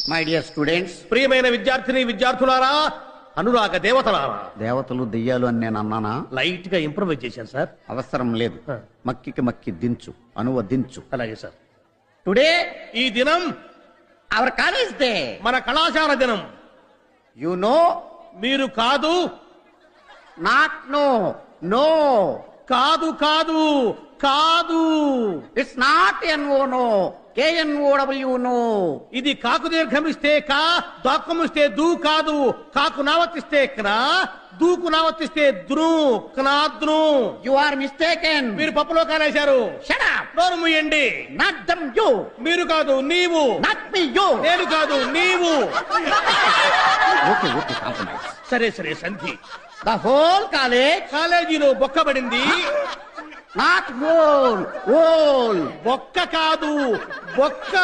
My dear students, ప్రియమైన విద్యార్థిని విద్యార్థులారా, అనురాగ దేవతలారా. దేవతలు దెయ్యాలు అని నేను అన్నానా? లైట్ గా ఇంప్రూవైజ్ చేశాను సార్. అవసరం లేదు. మక్కికి మక్కి దించు, అనువదించు. అలాగే సార్. టుడే ఈ దినం అవర్ కాలేజ్ డే, మన కళాశాల దినం. You know. మీరు కాదు. Not no. నో. కాదు కాదు కాదు. It's not N O no, KNOW know. ఇది కాకు దీర్ఘమిస్తే కా, దాక్కుమిస్తే దూ కాదు. కాకు నావర్తిస్తే క్నా, దూకు నావర్తిస్తే ద్రు, క్నాద్రు. You are mistaken. మీరు పప్పులో కాలేశారు. Shut up. నోరు మూయండి. Not dum you. మీరు కాదు నీవు. Not me you. నేను కాదు నీవు. Okay okay, compromise. సరే సరే సంధి. The whole college. కాలేజీలో బొక్కబడింది. Not whole, whole. బొక్క కాదు బొక్క.